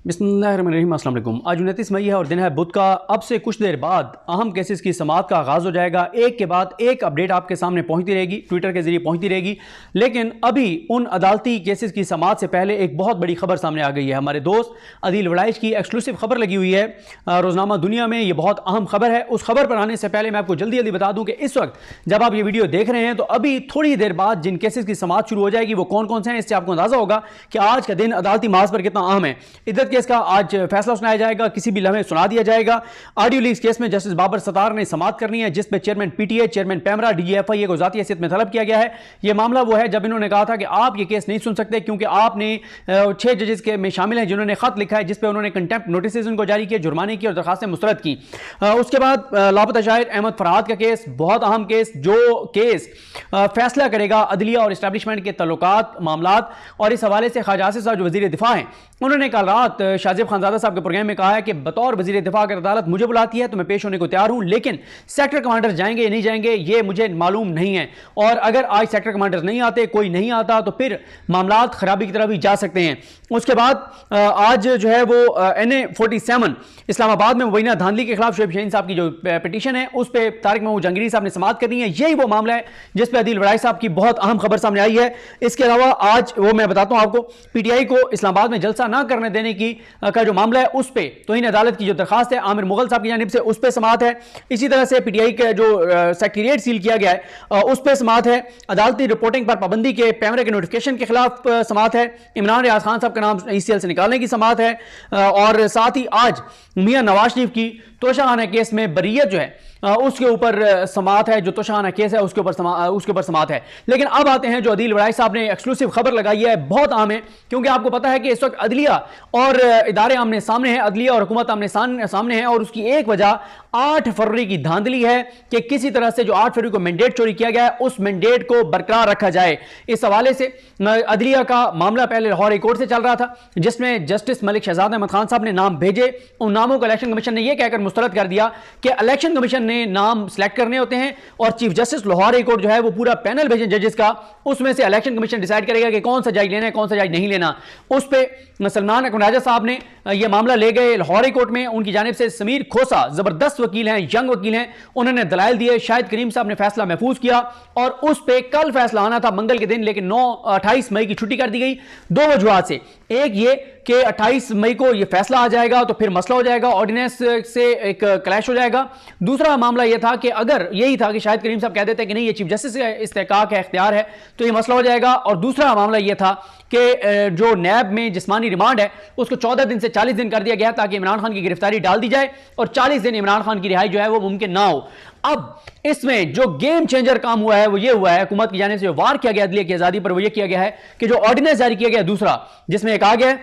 बिस्मिल्लाहिर्रहमानिर्रहीम। अस्सलाम वालेकुम। आज 29 मई है और दिन है बुध का। अब से कुछ देर बाद अहम केसेस की समाअत का आगाज़ हो जाएगा। एक के बाद एक अपडेट आपके सामने पहुंचती रहेगी, ट्विटर के जरिए पहुंचती रहेगी। लेकिन अभी उन अदालती केसेस की समाअत से पहले एक बहुत बड़ी खबर सामने आ गई है। हमारे दोस्त अदील वड़ाइच की एक्सक्लूसिव खबर लगी हुई है रोज़नामा दुनिया में। ये बहुत अहम खबर है। उस खबर पर आने से पहले मैं आपको जल्दी जल्दी बता दूं कि इस वक्त जब आप ये वीडियो देख रहे हैं तो अभी थोड़ी देर बाद जिन केसेस की समाअत शुरू हो जाएगी वो कौन कौन से हैं, इससे आपको अंदाजा होगा कि आज का दिन अदालती महाज पर कितना अहम है। इद्दत केस का आज फैसला सुनाया जाएगा, किसी भी लम्हे सुना दिया जाएगा। ऑडियो लीक्स केस में जस्टिस बाबर सत्तार ने समाअत करनी है, जिस पे चेयरमैन पीटीए, चेयरमैन पैमरा, डीजीएफआई को जाती हैसियत में तलब किया गया है। यह मामला वो है जब इन्होंने कहा था कि आप ये केस नहीं सुन सकते क्योंकि आपने 6 जजेस के में शामिल हैं जिन्होंने खत लिखा है जिस पे उन्होंने कंटेम्प्ट नोटिस उनको जारी किए, जुर्माने की और दरखास्तें मुस्तरद की। उसके बाद लापता शाहिद अहमद फरहाद का केस, बहुत अहम केस, जो केस फैसला करेगा अदलिया और इस्टेब्लिशमेंट के तल्लुकात मामलात। और इस हवाले से ख्वाजा आसिफ साहब जो वजीर दिफा हैं उन्होंने कल रात शाहजेब खानजादा साहब के प्रोग्राम में कहा है कि बतौर वजीर दिफा अगर अदालत मुझे बुलाती है तो मैं पेश होने को तैयार हूं, लेकिन सेक्टर कमांडर जाएंगे या नहीं जाएंगे ये मुझे मालूम नहीं है। और अगर आज सेक्टर कमांडर नहीं आते, कोई नहीं आता, तो फिर मामलात खराबी की तरफ भी जा सकते हैं। उसके बाद आज जो है वो NA-47 इस्लामाबाद में मुबैना धांधली के खिलाफ शोएब शाहीन साहब की जो पिटीशन है उस पर तारिक महमूद जहांगीरी साहब ने समाअत करनी है। यही वो मामला है जिस पर अदील वड़ाइच साहब की बहुत अहम खबर सामने आई है। इसके अलावा आज वो मैं बताता हूं आपको, पीटीआई को इस्लामाबाद में जलसा ना करने देने की का जो मामला है उस पर तौहीन अदालत की जो दरखास्त है आमिर मुगल साहब की जानिब से उस पर समाअत है। इसी तरह से पीटीआई का जो सेक्रेटेरिएट सील किया गया है उस पर समाअत है। अदालती रिपोर्टिंग पर पाबंदी के पैमरे के नोटिफिकेशन के खिलाफ समाअत है। इमरान रियाज खान साहब का नाम ECL से निकालने की समाअत है। और साथ ही आज मियां नवाज शरीफ की तोशाखाना केस में बरीयत जो है उसके ऊपर समाअत है। जो तोशाखाना केस है उसके ऊपर समाअत है। लेकिन अब आते हैं जो अदील वड़ाइच साहब ने एक्सक्लूसिव खबर लगाई है, बहुत अहम है क्योंकि आपको पता है कि इस वक्त अदलिया और इदारे आमने सामने हैं, अदलिया और हुकूमत आमने सामने है। और उसकी एक वजह 8 फरवरी की धांधली है कि किसी तरह से जो 8 फरवरी को मैंडेट चोरी किया गया है उस मैंडेट को बरकरार रखा जाए। इस हवाले से अदलिया का मामला पहले लाहौर हाई कोर्ट से चल रहा था जिसमें जस्टिस मलिक शहजाद अहमद खान साहब ने नाम भेजे। उन नामों को इलेक्शन कमीशन ने यह कहकर मुस्तरद कर दिया कि इलेक्शन कमीशन ने नाम सिलेक्ट करने होते हैं और chief justice Lahore high court जो है वो पूरा पैनल भेजे जजेस का, उसमें से इलेक्शन कमीशन डिसाइड करेगा कि कौन सा जज लेना है, कौन सा जज नहीं लेना। उस पे सलमान अकबर राजा साहब ने यह मामला ले गए लाहौर हाई कोर्ट में। उनकी जानिब से समीर खोसा जबरदस्त वकील हैं, यंग वकील हैं, उन्होंने दलाइल दिए। शाहिद करीम साहब ने फैसला महफूज किया और उस पे कल फैसला आना था मंगल के दिन, लेकिन 28 मई की छुट्टी कर दी गई 2 वजूहात से। एक ये कि 28 मई को यह फैसला आ जाएगा तो फिर मसला हो जाएगा, ऑर्डिनेंस से एक क्लैश हो जाएगा। दूसरा मामला यह था कि अगर यही था कि शाहिद करीम साहब कह देते कि नहीं ये चीफ जस्टिस का इस्तेहकाक है, इख्तियार है, तो यह मसला हो जाएगा। और दूसरा मामला यह था कि जो नैब में जिस्मानी रिमांड है उसको 14 दिन से 40 दिन कर दिया गया ताकि इमरान खान की गिरफ्तारी डाल दी जाए और 40 दिन इमरान खान की रिहाई जो है वो मुमकिन ना हो। अब इसमें जो गेम चेंजर काम हुआ है वो ये हुआ है, हुकूमत की जाने से जो वार किया गया अदलिया की आजादी पर वो ये किया गया है कि जो ऑर्डिनेंस जारी किया गया दूसरा, जिसमें कहा गया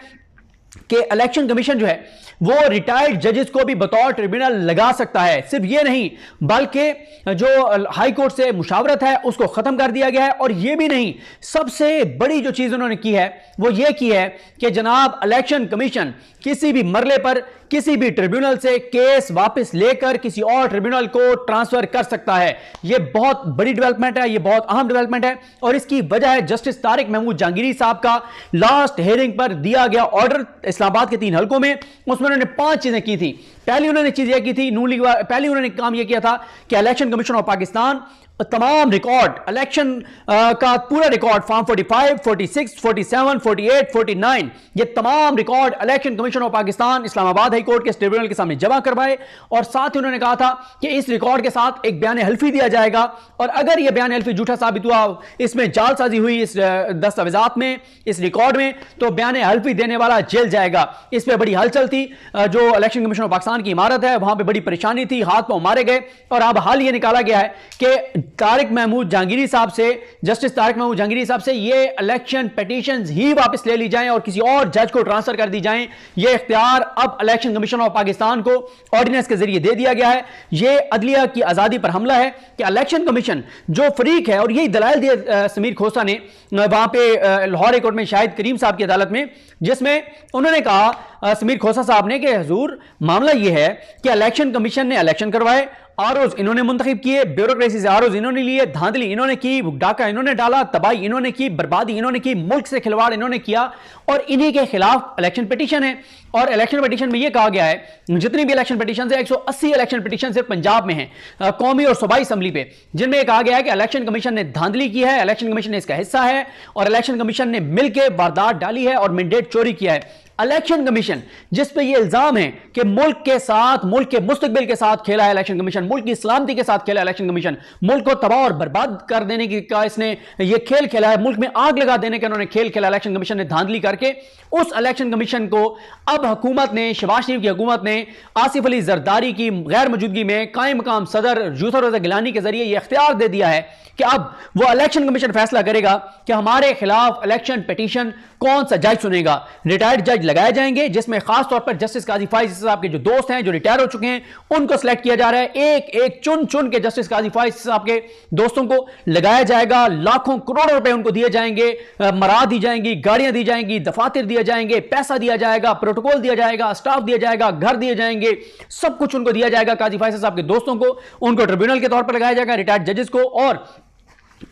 कि इलेक्शन कमीशन जो है वो रिटायर्ड जजेस को भी बतौर ट्रिब्यूनल लगा सकता है। सिर्फ ये नहीं बल्कि जो हाई कोर्ट से मुशावरत है उसको खत्म कर दिया गया है। और ये भी नहीं, सबसे बड़ी जो चीज उन्होंने की है वो ये की है कि जनाब इलेक्शन कमीशन किसी भी मरले पर किसी भी ट्रिब्यूनल से केस वापस लेकर किसी और ट्रिब्यूनल को ट्रांसफर कर सकता है। यह बहुत बड़ी डेवलपमेंट है, यह बहुत अहम डेवलपमेंट है और इसकी वजह है जस्टिस तारिक महमूद जहांगीरी साहब का लास्ट हियरिंग पर दिया गया ऑर्डर इस्लामाबाद के 3 हलकों में। उसमें उन्होंने 5 चीजें की थी। पहली उन्होंने चीज यह की थी, पहली उन्होंने काम यह किया था कि इलेक्शन कमीशन ऑफ पाकिस्तान तमाम रिकॉर्ड इलेक्शन का पूरा रिकॉर्ड फॉर्म 45, 46, 47, 48, 49 ये तमाम record election commission of Pakistan Islamabad high court के ट्रिब्यूनल के सामने जमा करवाए। और साथ ही उन्होंने कहा था कि इस रिकॉर्ड के साथ एक बयान हल्फी दिया जाएगा और अगर यह बयान हल्फी झूठा साबित हुआ, इसमें जालसाजी हुई इस दस्तावेजात में, इस रिकॉर्ड में, तो बयान हल्फी देने वाला जेल जाएगा। इस पर बड़ी हलचल थी। जो इलेक्शन कमीशन ऑफ पाकिस्तान की इमारत है वहां पर बड़ी परेशानी थी, हाथ पांव मारे गए। और अब हाल ये निकाला गया है कि तारिक महमूद जहांगीरी साहब से, जस्टिस तारिक महमूद जहांगीरी साहब से ये इलेक्शन पिटीशंस ही वापस ले ली जाएं और किसी और जज को ट्रांसफर कर दी जाएं। ये इख्तियार अब इलेक्शन कमीशन ऑफ पाकिस्तान को ऑर्डिनेंस के जरिए दे दिया गया है। ये अदलिया की आजादी पर हमला है कि इलेक्शन कमीशन जो फरीक है, और यही दलाइल दिए समीर खोसा ने वहां पे लाहौर हाई कोर्ट में शाहिद करीम साहब की अदालत में, जिसमें उन्होंने कहा समीर खोसा साहब ने कि हुजूर मामला यह है कि इलेक्शन कमीशन ने इलेक्शन करवाए, आरओज इन्होंने मुंतखब किए, ब्यूरोक्रेसी से आरओज इन्होंने लिए, धांधली इन्होंने की, डाका इन्होंने डाला, तबाही इन्होंने की, बर्बादी इन्होंने की, मुल्क से खिलवाड़ इन्होंने किया, और इन्हीं के खिलाफ इलेक्शन पिटीशन है। और इलेक्शन पिटीशन में यह कहा गया है, जितनी भी इलेक्शन पिटीशन है 180 इलेक्शन पिटीशन सिर्फ पंजाब में है कौमी और सूबाई असेंबली पे, जिनमें कहा गया है कि इलेक्शन कमीशन ने धांधली की है, इलेक्शन कमीशन ने इसका हिस्सा है और इलेक्शन कमीशन ने मिलकर वारदात डाली है और मैंडेट चोरी किया है। इलेक्शन कमीशन जिस पे ये इल्जाम है कि मुल्क के साथ, मुल्क के मुस्तकबिल के साथ खेला है इलेक्शन कमीशन, मुल्क की सलामती के साथ खेला है इलेक्शन कमीशन, मुल्क को तबाह और बर्बाद कर देने की का इसने ये खेल खेला है, मुल्क में आग लगा देने का इन्होंने खेल खेला इलेक्शन कमीशन ने धांधली करके। उस इलेक्शन कमीशन को अब हुकूमत ने, शहबाज शरीफ की हुकूमत ने आसिफ अली जरदारी की गैर मौजूदगी में कायम मकाम सदर यूसुफ रज़ा गिलानी के जरिए यह इख्तियार दे दिया है कि अब वो इलेक्शन कमीशन फैसला करेगा कि हमारे खिलाफ इलेक्शन पिटीशन कौन सा जज सुनेगा। रिटायर्ड जज लगाए जाएंगे, जिसमें खास तौर पर जस्टिस काजी फाइज साहब के जो दोस्त हैं जो रिटायर हो चुके हैं उनको सिलेक्ट किया जा रहा है। एक एक चुन चुन के जस्टिस काजी फाइज साहब के दोस्तों को लगाया जाएगा, लाखों करोड़ों रुपए उनको दिए जाएंगे, मरा दी जाएंगी, गाड़ियां दी जाएंगी, दफातर दिए जाएंगे, पैसा दिया जाएगा, प्रोटोकॉल दिया जाएगा, स्टाफ दिया जाएगा, घर दिए जाएंगे, सब कुछ उनको दिया जाएगा काजी फाइज साहब के दोस्तों को। उनको ट्रिब्यूनल के तौर पर लगाया जाएगा, रिटायर्ड जजेस को, और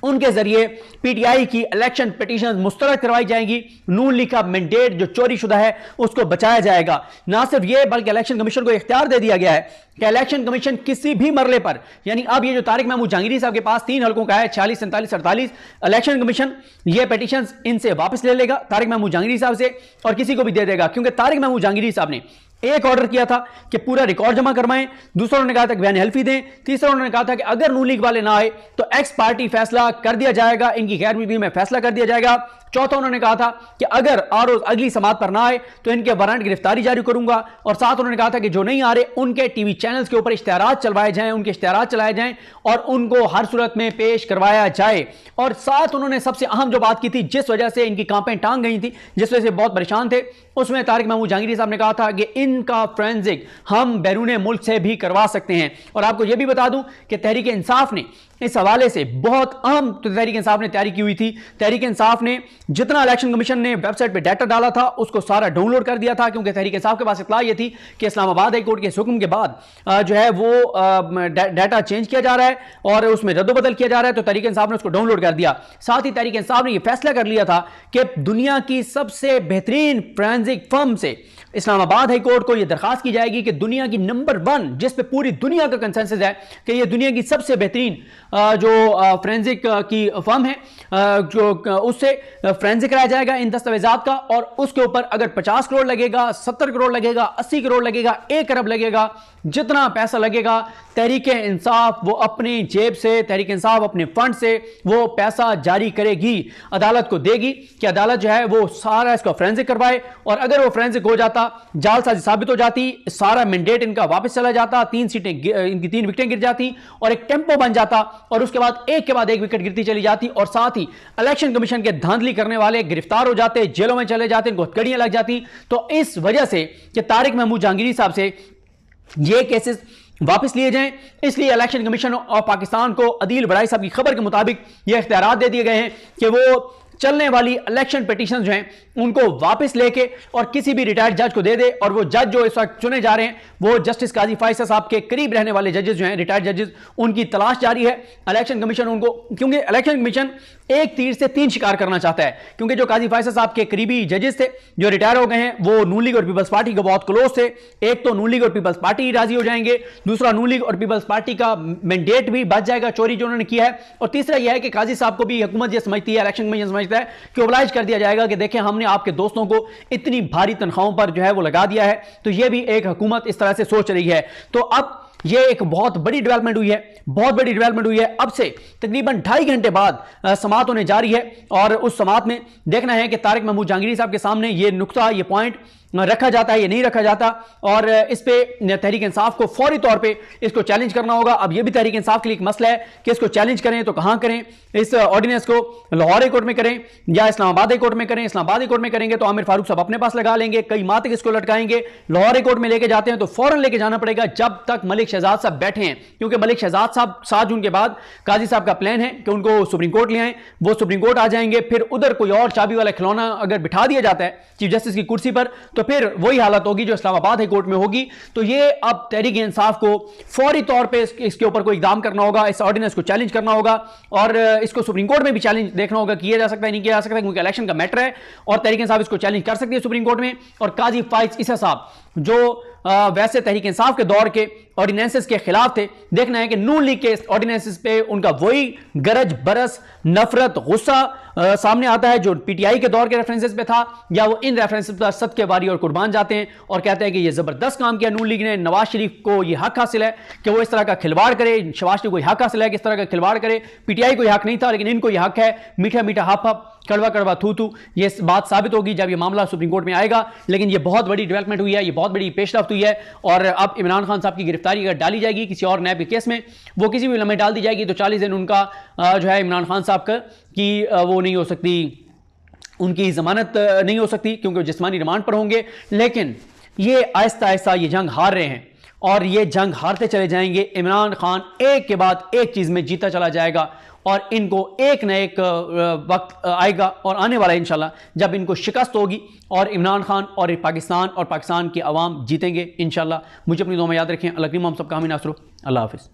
उनके जरिए पीटीआई की इलेक्शन पिटीशन मुस्तरद करवाई जाएंगी। नून लीग का मैंडेट जो चोरी शुदा है उसको बचाया जाएगा। ना सिर्फ यह बल्कि इलेक्शन कमीशन को इख्तियार दे दिया गया है कि इलेक्शन कमीशन किसी भी मरले पर, यानी अब ये जो तारिक महमूद जहांगीरी साहब के पास 3 हलकों का है 46, 47, 48, इलेक्शन कमीशन ये पिटीशन इनसे वापस ले लेगा, तारिक महमूद जहांगीरी साहब से, और किसी को भी दे देगा। क्योंकि तारिक महमूद जहांगीरी साहब ने एक ऑर्डर किया था कि पूरा रिकॉर्ड जमा करवाएं, दूसरा उन्होंने कहा था कि बयान हल्फी दें, तीसरा उन्होंने कहा था कि अगर नून लीग वाले ना आए तो एक्स पार्टी फैसला कर दिया जाएगा, इनकी गैर मौजूदगी में फैसला कर दिया जाएगा। चौथा उन्होंने कहा था कि अगर आरोज अगली समात पर ना आए तो इनके वारंट गिरफ्तारी जारी करूंगा, और साथ उन्होंने कहा था कि जो नहीं आ रहे उनके टीवी चैनल्स के ऊपर इश्तिहारात चलवाए जाएं, उनके इश्तिहारात चलाए जाएं और उनको हर सूरत में पेश करवाया जाए। और साथ उन्होंने सबसे अहम जो बात की थी, जिस वजह से इनकी कांपें टांग गई थी, जिस वजह से बहुत परेशान थे, उसमें तारिक महमूद जहांगीरी साहब ने कहा था कि इनका फोरेंसिक हम बैरून मुल्क से भी करवा सकते हैं। और आपको यह भी बता दूं कि तहरीक इंसाफ ने इस हवाले से बहुत अहम तहरीक इंसाफ ने तैयारी की हुई थी। तहरीक इंसाफ ने जितना इलेक्शन कमीशन ने वेबसाइट पे डाटा डाला था उसको सारा डाउनलोड कर दिया था, क्योंकि तहरीक इंसाफ के पास इत्तला ये थी कि इस्लामाबाद हाई कोर्ट के हुक्म के बाद जो है वो डाटा चेंज किया जा रहा है और उसमें रद्दोबदल किया जा रहा है, तो तहरीक इंसाफ ने उसको डाउनलोड कर दिया। साथ ही तहरीक इंसाफ ने यह फैसला कर लिया था कि दुनिया की सबसे बेहतरीन फोरेंसिक फर्म से इस्लामाबाद हाई कोर्ट को यह दरखास्त की जाएगी कि दुनिया की नंबर 1, जिस पे पूरी दुनिया का कंसेंसस है कि यह दुनिया की सबसे बेहतरीन जो फोरेंसिक की फर्म है, जो उससे फोरेंसिक कराया जाएगा इन दस्तावेजात का, और उसके ऊपर अगर 50 करोड़ लगेगा, 70 करोड़ लगेगा, 80 करोड़ लगेगा, 1 अरब लगेगा, जितना पैसा लगेगा तहरीक इंसाफ वो अपनी जेब से, तहरीक इंसाफ अपने फंड से वो पैसा जारी करेगी, अदालत को देगी कि अदालत जो है वो सारा इसका फोरेंसिक करवाए। और अगर वो फोरेंसिक हो जाता, जालसाजी साबित हो जाती, सारा मैंडेट इनका वापस चला जाता, 3 सीटें इनकी 3 विकेटें गिर जाती और एक टेंपो बन जाता, और उसके बाद एक के बाद एक विकेट गिरती चली जाती, और साथ ही इलेक्शन कमीशन के धांधली करने वाले गिरफ्तार हो जाते, जेलों में चले जाते, इनको हथकड़ियां लग जाती। तो इस वजह से कि तारिक महमूद जहांगीरी साहब से ये केसेस वापस लिए जाएं, इसलिए इलेक्शन कमीशन ऑफ पाकिस्तान को अदील बड़ाई साहब की खबर के मुताबिक ये इख्तियारात दे दिए गए हैं कि वो चलने वाली इलेक्शन पिटीशन जो हैं उनको वापस लेके और किसी भी रिटायर्ड जज को दे दे, और वो जज जो इस वक्त चुने जा रहे हैं वो जस्टिस काजी फाइसा साहब के करीब रहने वाले जजेस जो हैं, रिटायर्ड जजेस, उनकी तलाश जारी है। इलेक्शन कमीशन उनको, क्योंकि इलेक्शन कमीशन एक तीर से 3 शिकार करना चाहता है, क्योंकि जो काजी फाइसा साहब के करीबी जजेस थे जो रिटायर हो गए हैं वो नून लीग और पीपल्स पार्टी के बहुत क्लोज थे। एक तो नून लीग और पीपल्स पार्टी राजी हो जाएंगे, दूसरा नून लीग और पीपल्स पार्टी का मैंडेट भी बच जाएगा चोरी जो उन्होंने किया है, और तीसरा यह है कि काजी साहब को भी हुकूमत यह समझती है, इलेक्शन कमीशन समझता है कि ओबलाइज कर दिया जाएगा कि देखें हमने आपके दोस्तों को इतनी भारी तनख्वाहों पर जो है वो लगा दिया है। तो यह भी एक हुकूमत इस तरह से सोच रही है। तो अब यह एक बहुत बड़ी डेवलपमेंट हुई है, बहुत बड़ी डेवलपमेंट हुई है। अब से तकरीबन 2.5 घंटे बाद समाअत होने जा रही है, और उस समाअत में देखना है कि तारिक महमूद जहांगीरी साहब के सामने यह नुक्ता, यह पॉइंट रखा जाता है या नहीं रखा जाता, और इस पे तहरीक इंसाफ को फौरी तौर पे इसको चैलेंज करना होगा। अब यह भी तहरीक इंसाफ के लिए एक मसला है कि इसको चैलेंज करें तो कहां करें, इस ऑर्डिनेंस को लाहौर हाई कोर्ट में करें या इस्लामाबाद हाई कोर्ट में करें। इस्लामाबाद हाई कोर्ट में करेंगे तो आमिर फारूक साहब अपने पास लगा लेंगे, कई माह तक इसको लटकाएंगे। लाहौर हाई कोर्ट में लेके जाते हैं तो फौरन लेके जाना पड़ेगा जब तक मलिक शहजाद साहब बैठे हैं, क्योंकि मलिक शहजाद साहब 7 जून के बाद काजी साहब का प्लान है कि उनको सुप्रीम कोर्ट ले आए, वो सुप्रीम कोर्ट आ जाएंगे, फिर उधर कोई और चाबी वाला खिलौना अगर बिठा दिया जाता है चीफ जस्टिस की कुर्सी पर, तो तो फिर वही हालत होगी जो इस्लामाबाद हाई कोर्ट में होगी। तो ये अब तहरीक इंसाफ को फौरी तौर पे इसके ऊपर कोई इकदाम करना होगा, इस ऑर्डिनेंस को चैलेंज करना होगा और इसको सुप्रीम कोर्ट में भी चैलेंज देखना होगा, किया जा सकता है नहीं किया जा सकता, क्योंकि इलेक्शन का मैटर है और तहरीक इंसाफ इसको चैलेंज कर सकती है सुप्रीम कोर्ट में। और काजी फाइज ईसा साहब जो वैसे तहरीक इंसाफ के दौर के ऑर्डिनेंसेस के खिलाफ थे, देखना है कि नून लीग के ऑर्डिनेंसेस पे उनका वही गरज बरस नफरत गुस्सा सामने आता है जो पीटीआई के दौर के रेफरेंसेस पे था, या वो इन रेफरेंसेस पर सदके वारी और कुर्बान जाते हैं और कहते हैं कि ये जबरदस्त काम किया नून लीग ने, नवाज शरीफ को ये हक हासिल है कि वो इस तरह का खिलवाड़ करे, शहबाज शरीफ को यह हक हासिल है कि इस तरह का खिलवाड़ करे, पीटीआई को यह हक नहीं था लेकिन इनको यह हक है। मीठा मीठा हप हप कड़वा कड़वा थू थू, ये बात साबित होगी जब ये मामला सुप्रीम कोर्ट में आएगा। लेकिन ये बहुत बड़ी डेवलपमेंट हुई है, ये बहुत बड़ी पेशरफ्त हुई है और अब इमरान खान साहब की गिरफ्तारी अगर डाली जाएगी किसी और नैब के केस में, वो किसी भी लम्हे डाल दी जाएगी तो 40 दिन उनका जो है इमरान खान साहब का की वो नहीं हो सकती, उनकी जमानत नहीं हो सकती क्योंकि वो जिस्मानी रिमांड पर होंगे। लेकिन ये आहिस्ता आहिस्ता ये जंग हार रहे हैं और ये जंग हारते चले जाएंगे। इमरान खान एक के बाद एक चीज में जीता चला जाएगा और इनको एक न एक वक्त आएगा और आने वाला है इंशाल्लाह जब इनको शिकस्त होगी और इमरान खान और पाकिस्तान की अवाम जीतेंगे इंशाल्लाह। मुझे अपनी दुआ में याद रखें। अल्लाह करीम हम सबका हामी नासरो। अल्लाह हाफिज़।